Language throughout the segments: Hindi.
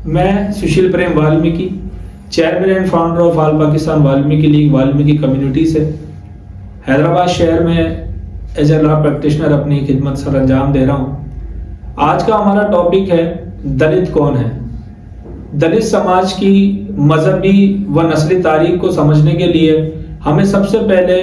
मैं Sushil Prem Valmiki, chairman and founder of all Pakistan Valmiki league Valmiki community से हैदराबाद शहर में एज ए लॉ प्रैक्टिशनर अपनी खिदमत सर अंजाम दे रहा हूँ। आज का हमारा टॉपिक है दलित कौन है। दलित समाज की मजहबी व नस्ली तारीख को समझने के लिए हमें सबसे पहले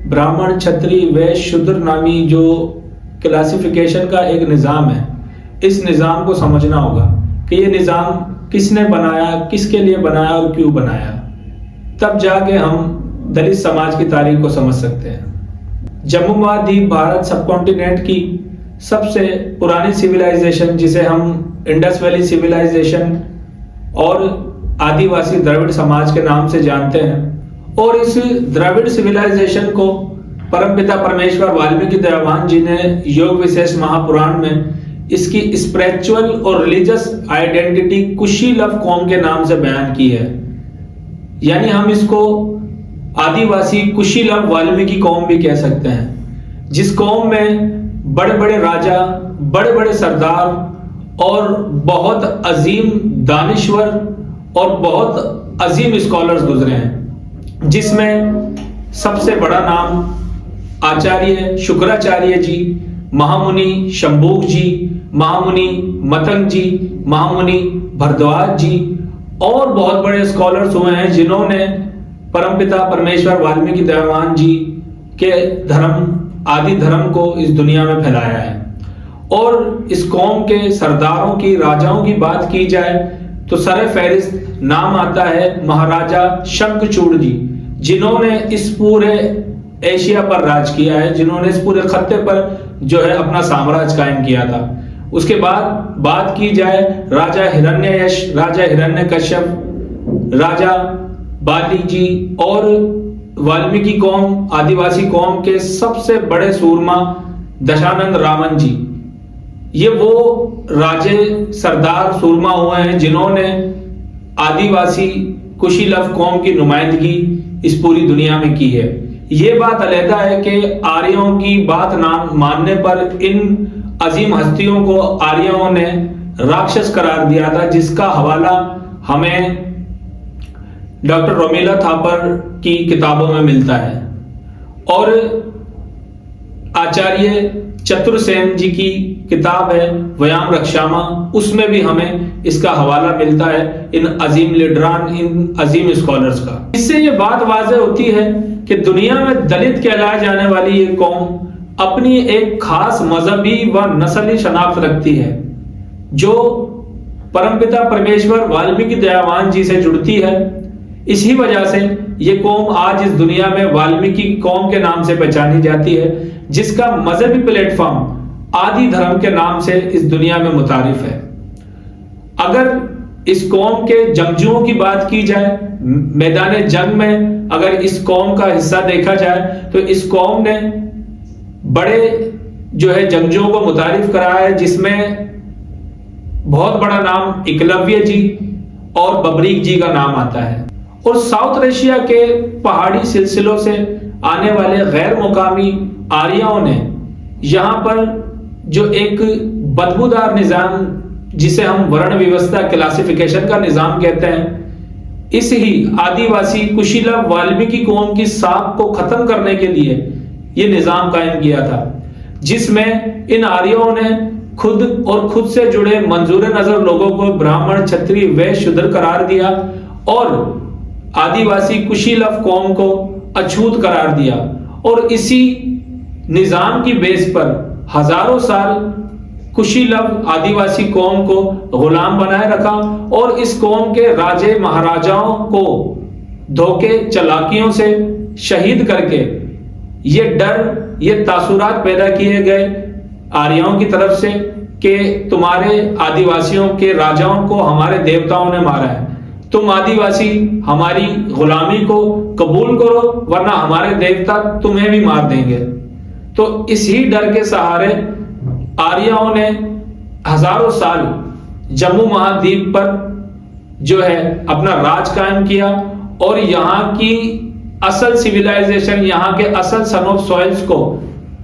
ब्राह्मण, क्षत्रिय, वैश्य, शूद्र नामी जो क्लासिफिकेशन का एक निज़ाम है, इस निज़ाम को समझना होगा कि ये निज़ाम किसने बनाया, किसके लिए बनाया और क्यों बनाया। तब जाके हम दलित समाज की तारीख को समझ सकते हैं। जम्मू महाद्वीप भारत सब कॉन्टिनेंट की सबसे पुरानी सिविलाइजेशन, जिसे हम इंडस वैली सिविलाइजेशन और आदिवासी द्रविड़ समाज के नाम से जानते हैं, और इस द्रविड़ सिविलाइजेशन को परमपिता परमेश्वर वाल्मीकि दयावान जी ने योग विशेष महापुराण में इसकी स्पिरिचुअल और रिलीजियस आइडेंटिटी कुशीलव कौम के नाम से बयान की है। यानी हम इसको आदिवासी कुशीलव वाल्मीकि कौम भी कह सकते हैं, जिस कौम में बड़े बड़े राजा, बड़े बड़े सरदार और बहुत अजीम दानिश्वर और बहुत अजीम स्कॉलर्स गुजरे हैं, जिसमें सबसे बड़ा नाम आचार्य शुक्राचार्य जी, महामुनि शंभूक जी, महामुनि मतंग जी, महामुनि भरद्वाज जी और बहुत बड़े स्कॉलर्स हुए हैं, जिन्होंने परमपिता परमेश्वर वाल्मीकि दयावान जी के धर्म, आदि धर्म को इस दुनिया में फैलाया है। और इस कौम के सरदारों की, राजाओं की बात की जाए तो सर फहरिस्त नाम आता है महाराजा शंखचूड़ जी, जिन्होंने इस पूरे एशिया पर राज किया है, जिन्होंने इस पूरे खत्ते पर जो है अपना साम्राज्य कायम किया था। उसके बाद बात की जाए राजा हिरण्ययश, राजा हिरण्यकश्यप, राजा बाली जी और वाल्मीकि कौम, आदिवासी कौम के सबसे बड़े सूरमा दशानंद रामन जी। ये वो राजे, सरदार, सूरमा हुए हैं जिन्होंने आदिवासी कुशीलव कौम की नुमाइंदगी इस पूरी दुनिया में की है। ये बात अलहदा है कि आर्यों की बात ना मानने पर इन अजीम हस्तियों को आर्यों ने राक्षस करार दिया था, जिसका हवाला हमें डॉक्टर रोमिला थापर की किताबों में मिलता है। और आचार्य चतुरसेन जी की किताब है व्याम रक्षामा, उसमें भी हमें इसका हवाला मिलता है इन अजीम लीडरान, इन अजीम स्कॉलर्स का। इससे ये बात वाज़ेह होती है कि दुनिया में दलित कहलाए जाने वाली ये कौम अपनी एक खास मजहबी व नस्ली शनाख्त रखती है, जो परमपिता परमेश्वर वाल्मीकि दयावान जी से जुड़ती है। इसी वजह से ये कौम आज इस दुनिया में वाल्मीकि कौम के नाम से पहचानी जाती है, जिसका मजहबी प्लेटफॉर्म आदि धर्म के नाम से इस दुनिया में मुतारिफ है। अगर इस कौम के जंगजुओं की बात की जाए, मैदान जंग में अगर इस कौम का हिस्सा देखा जाए तो इस कौम ने बड़े जो है जंगजुओं को मुतारिफ कराया है, जिसमें बहुत बड़ा नाम एकलव्य जी और बबरीक जी का नाम आता है। और साउथ एशिया के पहाड़ी सिलसिलों से आने वाले गैर मुकामी आर्यों ने यहाँ पर जो एक बदबूदार निज़ाम, जिसे हम वर्ण व्यवस्था क्लासिफिकेशन का निज़ाम कहते हैं, इस ही आदिवासी कुशीलव वाल्मीकि कौम की साख को खत्म करने के लिए ये निज़ाम कायम किया था, जिसमें इन आर्यों ने खुद और खुद से जुड़े मंजूर नजर लोगों को ब्राह्मण, क्षत्रिय, वैश्य, शूद्र करार दिया और आदिवासी कुशीलव कौम को अछूत करार दिया। और इसी निजाम की बेस पर हजारों साल कुशीलव आदिवासी कौम को गुलाम बनाए रखा और इस कौम के राजे महाराजाओं को धोखे, चालाकियों से शहीद करके ये डर, ये तासुरात पैदा किए गए आर्यों की तरफ से कि तुम्हारे आदिवासियों के राजाओं को हमारे देवताओं ने मारा है, तुम आदिवासी हमारी गुलामी को कबूल करो वरना हमारे देवता तुम्हें भी मार देंगे। तो इसी डर के सहारे आर्यों ने हजारों साल जम्मू महाद्वीप पर जो है अपना राज कायम किया और यहाँ की असल सिविलाइजेशन, यहाँ के असल सन ऑफ सॉइल्स को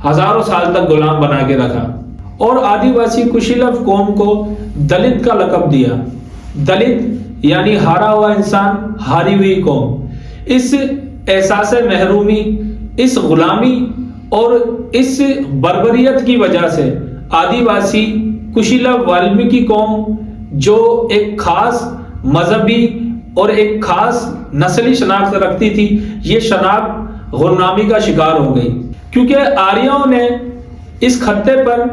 हजारों साल तक गुलाम बना के रखा और आदिवासी कुशीलव कौम को दलित का लकब दिया। दलित यानी हारा हुआ इंसान, हारी हुई कौम। इस एहसास महरूमी, इस गुलामी और इस बर्बरियत की वजह से आदिवासी कुशीलव वाल्मीकि कौम, जो एक खास मजहबी और एक खास नस्ली शनाख्त रखती थी, ये शनाख्त गुलामी का शिकार हो गई, क्योंकि आर्यों ने इस खत्ते पर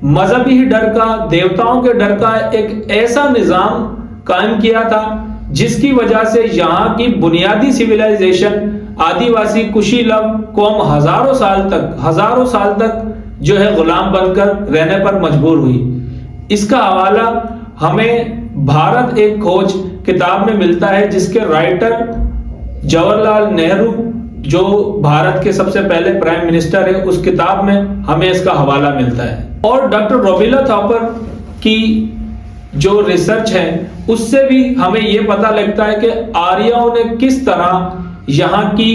मजहबी डर का, देवताओं के डर का एक ऐसा निजाम कायम किया था जिसकी वजह से यहाँ की बुनियादी सिविलाइजेशन आदिवासी कुशीलव कौम हजारों साल तक जो है गुलाम बनकर रहने पर मजबूर हुई। इसका हवाला हमें भारत एक खोज किताब में मिलता है, जिसके राइटर जवाहरलाल नेहरू, जो भारत के सबसे पहले प्राइम मिनिस्टर है, उस किताब में हमें इसका हवाला मिलता है। और डॉक्टर रोबिला थॉपर की जो रिसर्च है उससे भी हमें यह पता लगता है कि आर्यों ने किस तरह यहाँ की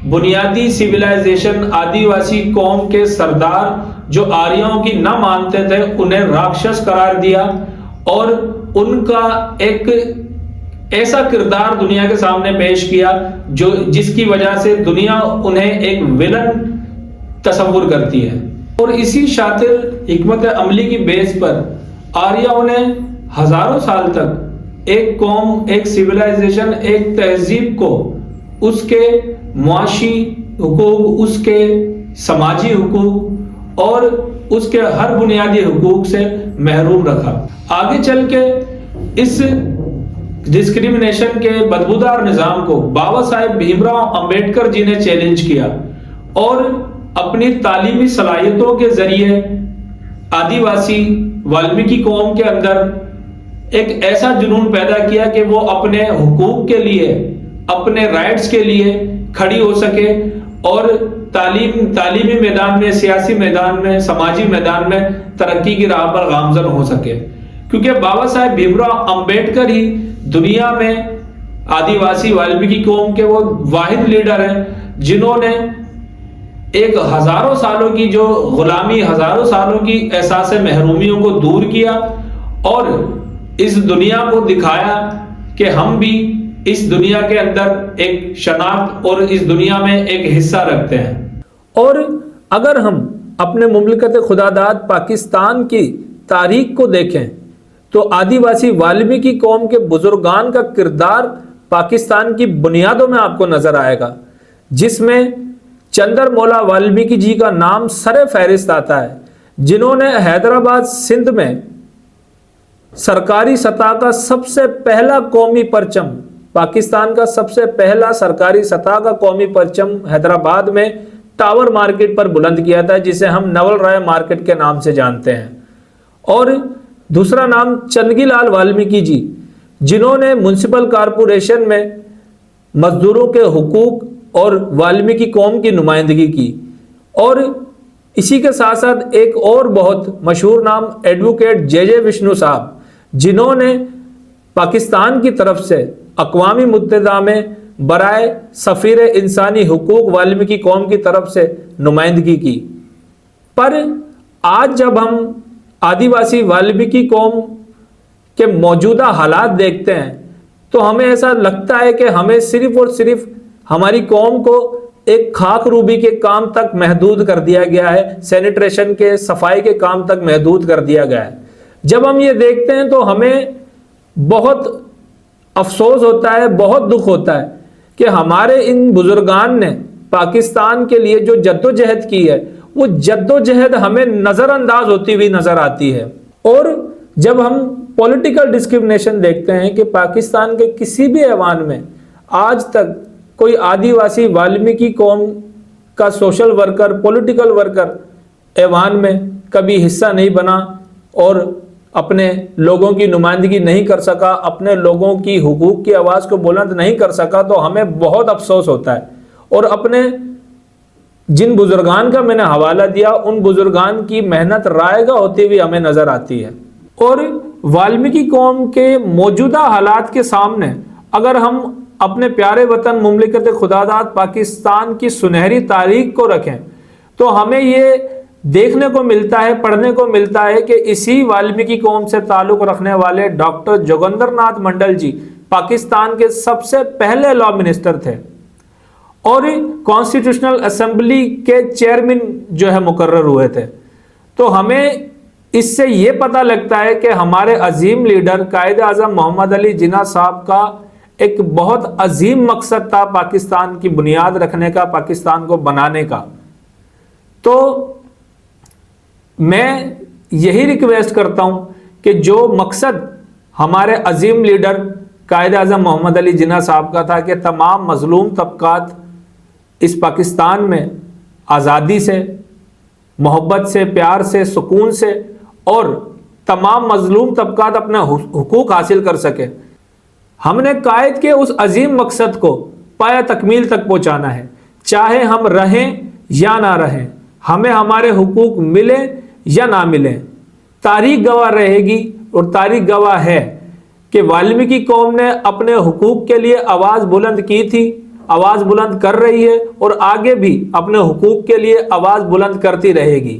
बुनियादी सिविलाइजेशन, आदिवासी कौम के सरदार जो आर्यों की न मानते थे, उन्हें राक्षस करार दिया और उनका एक ऐसा किरदार दुनिया के सामने पेश किया जो जिसकी वजह से दुनिया उन्हें एक विलन तस्वुर करती है। और इसी शातिर हिकमत अमली की बेस पर आर्यों ने हजारों साल तक एक कौम, एक सिविलाइजेशन, एक तहजीब को उसके मुआशी हुकूक, उसके समाजी हुकूक और उसके हर बुनियादी हुकूक से महरूम रखा। आगे चल के इस डिस्क्रिमिनेशन के बदबूदार निजाम को बाबा साहेब भीमराव अंबेडकर जी ने चैलेंज किया और अपनी तालीमी सलाहियतों के जरिए आदिवासी वाल्मीकि कौम के अंदर एक ऐसा जुनून पैदा किया कि वो अपने हुकूक के लिए, अपने राइट्स के लिए खड़ी हो सके और तालीमी मैदान में, सियासी मैदान में, समाजी मैदान में तरक्की की राह पर गामजन हो सके। क्योंकि बाबा साहेब भीमराव अंबेडकर ही दुनिया में आदिवासी वाल्मीकि कौम के वो वाहिद लीडर हैं जिन्होंने एक हजारों सालों की जो गुलामी, हजारों सालों की एहसास महरूमियों को दूर किया और इस दुनिया को दिखाया कि हम भी इस दुनिया के अंदर एक शनाख्त और इस दुनिया में एक हिस्सा रखते हैं। और अगर हम अपने मुमलिकत खुदादाद पाकिस्तान की तारीख को देखें तो आदिवासी वाल्मीकि कौम के बुजुर्गान का किरदार पाकिस्तान की बुनियादों में आपको नजर आएगा, जिसमें चंदर मौला वाल्मीकि जी का नाम सरे फहरिस्त आता है, जिन्होंने हैदराबाद सिंध में सरकारी सतह का सबसे पहला कौमी परचम, पाकिस्तान का सबसे पहला सरकारी सतह का कौमी परचम हैदराबाद में टावर मार्केट पर बुलंद किया था, जिसे हम नवल राय मार्केट के नाम से जानते हैं। और दूसरा नाम चंदगीलाल वाल्मीकि जी, जिन्होंने म्युनिसिपल कॉरपोरेशन में मजदूरों के हुकूक और वाल्मीकि कौम की नुमाइंदगी की। और इसी के साथ साथ एक और बहुत मशहूर नाम एडवोकेट जे विष्णु साहब, जिन्होंने पाकिस्तान की तरफ से अक़वामी मुत्तहिदा में बराए सफ़ीर इंसानी हुकूक वाल्मीकि कौम की तरफ से नुमाइंदगी की। पर आज जब हम आदिवासी वाल्मीकि कौम के मौजूदा हालात देखते हैं तो हमें ऐसा लगता है कि हमें सिर्फ और सिर्फ हमारी कौम को एक खाक रूबी के काम तक महदूद कर दिया गया है, सैनिटेशन के, सफाई के काम तक महदूद कर दिया गया है। जब हम ये देखते हैं तो हमें बहुत अफसोस होता है, बहुत दुख होता है कि हमारे इन बुजुर्गान ने पाकिस्तान के लिए जो जद्दोजहद की है, वो जद्दोजहद हमें नज़रअंदाज होती हुई नज़र आती है। और जब हम पॉलिटिकल डिस्क्रिमिनेशन देखते हैं कि पाकिस्तान के किसी भी ऐवान में आज तक कोई आदिवासी वाल्मीकि कौम का सोशल वर्कर, पॉलिटिकल वर्कर ऐवान में कभी हिस्सा नहीं बना और अपने लोगों की नुमाइंदगी नहीं कर सका, अपने लोगों की हुकूक की आवाज़ को बुलंद नहीं कर सका, तो हमें बहुत अफसोस होता है। और अपने जिन बुजुर्गान का मैंने हवाला दिया, उन बुजुर्गान की मेहनत रायगा होती हुई हमें नज़र आती है। और वाल्मीकि कौम के मौजूदा हालात के सामने अगर हम अपने प्यारे वतन मुमलिकत खुदादाद पाकिस्तान की सुनहरी तारीख को रखें तो हमें ये देखने को मिलता है, पढ़ने को मिलता है कि इसी वाल्मीकि कौम से ताल्लुक रखने वाले डॉक्टर जोगेंद्र नाथ मंडल जी पाकिस्तान के सबसे पहले लॉ मिनिस्टर थे और कॉन्स्टिट्यूशनल असेंबली के चेयरमैन जो है मुकर्रर हुए थे। तो हमें इससे ये पता लगता है कि हमारे अजीम लीडर कायद आज़म मोहम्मद अली जिन्ना साहब का एक बहुत अजीम मकसद था पाकिस्तान की बुनियाद रखने का, पाकिस्तान को बनाने का। तो मैं यही रिक्वेस्ट करता हूं कि जो मकसद हमारे अजीम लीडर कायद आज़म मोहम्मद अली जिन्ना साहब का था कि तमाम मजलूम तबकात इस पाकिस्तान में आज़ादी से, मोहब्बत से, प्यार से, सुकून से और तमाम मजलूम तबकात अपना हुकूक हासिल कर सके, हमने कायद के उस अजीम मकसद को पाया तकमील तक पहुंचाना है। चाहे हम रहें या ना रहें, हमें हमारे हुकूक मिले या ना मिले, तारीख गवाह रहेगी और तारीख गवाह है कि वाल्मीकि कौम ने अपने हुकूक के लिए आवाज़ बुलंद की थी, आवाज़ बुलंद कर रही है और आगे भी अपने हुकूक के लिए आवाज़ बुलंद करती रहेगी,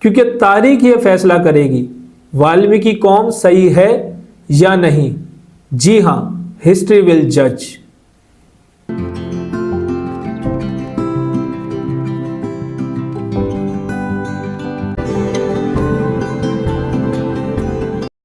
क्योंकि तारीख ये फैसला करेगी वाल्मीकि कौम सही है या नहीं। जी हाँ, हिस्ट्री विल जज।